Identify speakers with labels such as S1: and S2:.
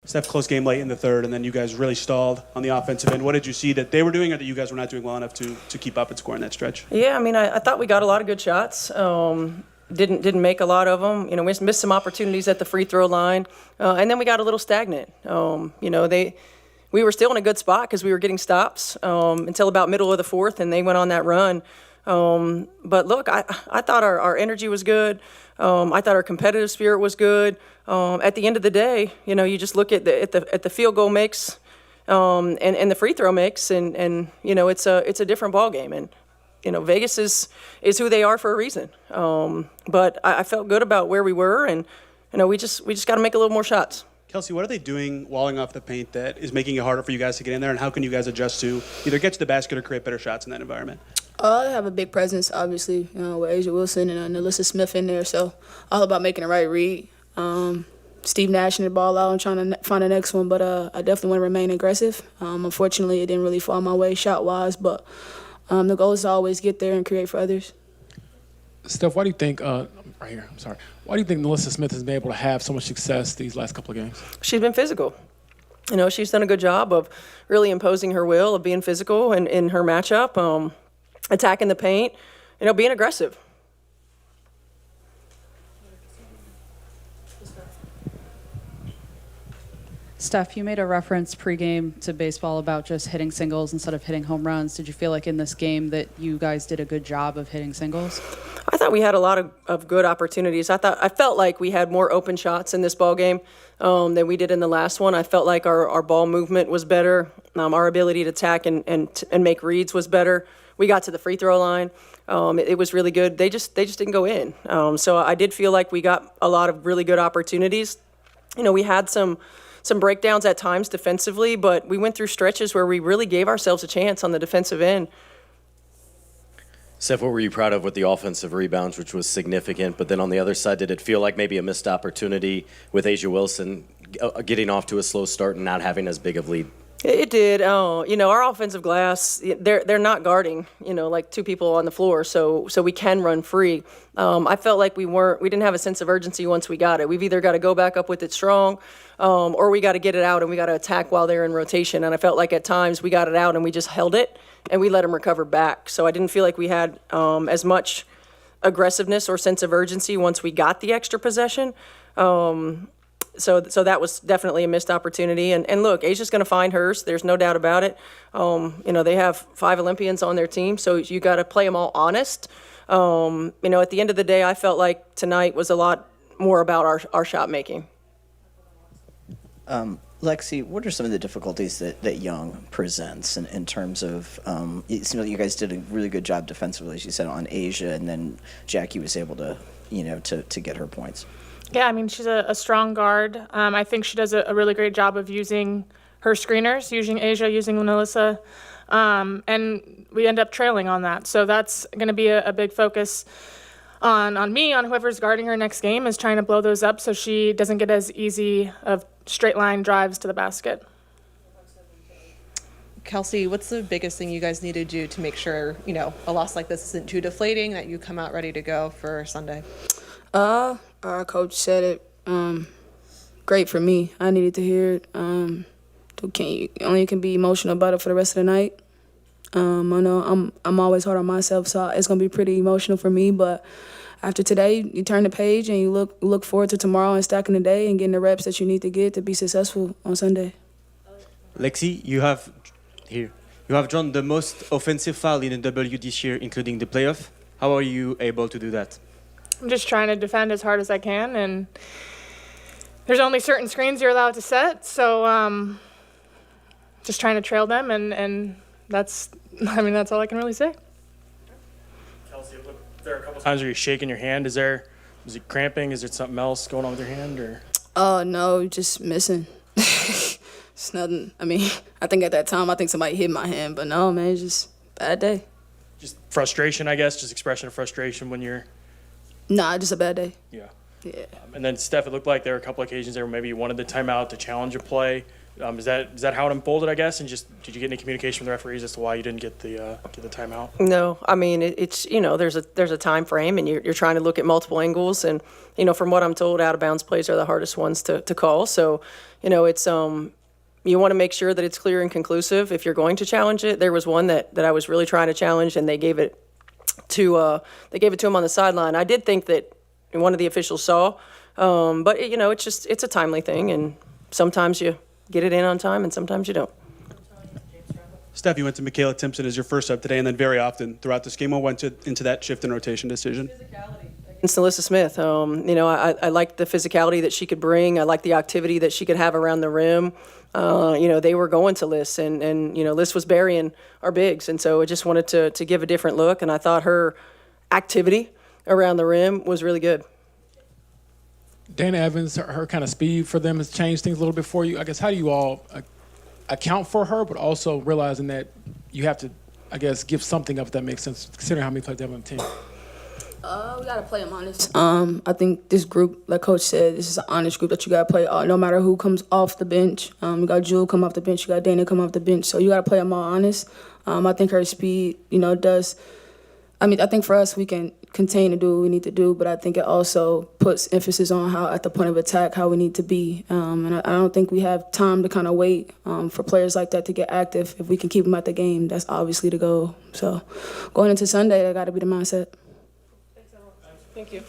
S1: Steph, close game late in the third, and then you guys really stalled on the offensive end. What did you see that they were doing or that you guys were not doing well enough to keep up and score in that stretch?
S2: Yeah, I mean, I thought we got a lot of good shots. Didn't make a lot of them. You know, we missed some opportunities at the free throw line, and then we got a little stagnant. We were still in a good spot because we were getting stops until about middle of the fourth, and they went on that run. But look, I thought our energy was good. I thought our competitive spirit was good. At the end of the day, you know, you just look at the field goal mix and the free throw mix, and you know, it's a different ball game. And you know, Vegas is who they are for a reason. But I felt good about where we were, and you know, we just got to make a little more shots.
S1: Kelsey, what are they doing walling off the paint that is making it harder for you guys to get in there, and how can you guys adjust to either get to the basket or create better shots in that environment?
S3: They have a big presence, obviously, you know, with Asia Wilson and Alyssa Smith in there, so all about making the right read. Steve Nash in the ball out and trying to find the next one, but I definitely want to remain aggressive. Unfortunately, it didn't really fall my way shot-wise, but the goal is to always get there and create for others.
S4: Steph, why do you think right here? I'm sorry. Why do you think Alyssa Smith has been able to have so much success these last couple of games?
S2: She's been physical. You know, she's done a good job of really imposing her will, of being physical in her matchup, attacking the paint, you know, being aggressive.
S5: Steph, you made a reference pregame to baseball about just hitting singles instead of hitting home runs. Did you feel like in this game that you guys did a good job of hitting singles?
S2: I thought we had a lot of good opportunities. I felt like we had more open shots in this ball game than we did in the last one. I felt like our ball movement was better. Our ability to attack and make reads was better. We got to the free throw line. It was really good. They just didn't go in. So I did feel like we got a lot of really good opportunities. You know, we had some breakdowns at times defensively, but we went through stretches where we really gave ourselves a chance on the defensive end.
S6: Steph, what were you proud of with the offensive rebounds, which was significant? But then on the other side, did it feel like maybe a missed opportunity with Asia Wilson getting off to a slow start and not having as big of lead?
S2: It did. You know, our offensive glass, they're not guarding, you know, like two people on the floor, so we can run free. I felt like we didn't have a sense of urgency once we got it. We've either got to go back up with it strong, or we got to get it out and we got to attack while they're in rotation. And I felt like at times we got it out and we just held it and we let them recover back. So I didn't feel like we had as much aggressiveness or sense of urgency once we got the extra possession. So that was definitely a missed opportunity. And look, Asia's going to find hers. There's no doubt about it. You know, they have 5 Olympians on their team, so you got to play them all honest. You know, at the end of the day, I felt like tonight was a lot more about our shot making.
S7: Lexi, what are some of the difficulties that Young presents in terms of, it seems like you guys did a really good job defensively, as you said, on Asia, and then Jackie was able to, you know, to get her points.
S8: Yeah, I mean, she's a strong guard. I think she does a really great job of using her screeners, using Asia, using Alyssa, and we end up trailing on that. So that's going to be a big focus on me, on whoever's guarding her next game, is trying to blow those up so she doesn't get as easy of straight line drives to the basket.
S9: Kelsey, what's the biggest thing you guys need to do to make sure, you know, a loss like this isn't too deflating, that you come out ready to go for Sunday?
S3: Our coach said it great for me. I needed to hear it. You can be emotional about it for the rest of the night. I know I'm always hard on myself, so it's gonna be pretty emotional for me. But after today, you turn the page and you look forward to tomorrow and stacking the day and getting the reps that you need to get to be successful on Sunday.
S10: Lexi, you have drawn the most offensive foul in the W this year, including the playoff. How are you able to do that?
S8: I'm just trying to defend as hard as I can, and there's only certain screens you're allowed to set, so just trying to trail them, and that's all I can really say.
S11: Kelsey, there are a couple times where you're shaking your hand. Is it cramping? Is there something else going on with your hand, or?
S3: Oh, no, just missing. It's nothing. I mean, I think at that time, somebody hit my hand, but no, man, it's just a bad day.
S11: Just frustration, I guess, just expression of frustration when you're...
S3: Nah, just a bad day.
S11: Yeah.
S3: Yeah.
S11: And then, Steph, it looked like there were a couple occasions there where maybe you wanted the timeout to challenge a play. Is that how it unfolded, I guess? And just did you get any communication with the referees as to why you didn't get the timeout?
S2: No, I mean it's there's a time frame, and you're trying to look at multiple angles, and from what I'm told, out of bounds plays are the hardest ones to call. So it's you want to make sure that it's clear and conclusive if you're going to challenge it. There was one that I was really trying to challenge, and they gave it to him on the sideline. I did think that one of the officials saw, but it's a timely thing, and sometimes you get it in on time, and sometimes you don't.
S1: Steph, you went to Michaela Timpson as your first up today, and then very often throughout this game, what went into that shift and rotation decision?
S2: It's Alyssa Smith. I liked the physicality that she could bring. I liked the activity that she could have around the rim. They were going to Liz, and Liz was burying our bigs, and so I just wanted to give a different look, and I thought her activity around the rim was really good.
S4: Dana Evans, her kind of speed for them has changed things a little bit for you. I guess, how do you all account for her, but also realizing that you have to, I guess, give something up, if that makes sense, considering how many players they have on the team?
S3: We gotta play them honest. I think this group, like Coach said, this is an honest group that you gotta play. No matter who comes off the bench, you got Jewel come off the bench, you got Dana come off the bench. So you gotta play them all honest. I think her speed, does. I think for us, we can continue to do what we need to do, but I think it also puts emphasis on how, at the point of attack, how we need to be. And I don't think we have time to kind of wait for players like that to get active. If we can keep them at the game, that's obviously the goal. So going into Sunday, that got to be the mindset.
S2: Thank you.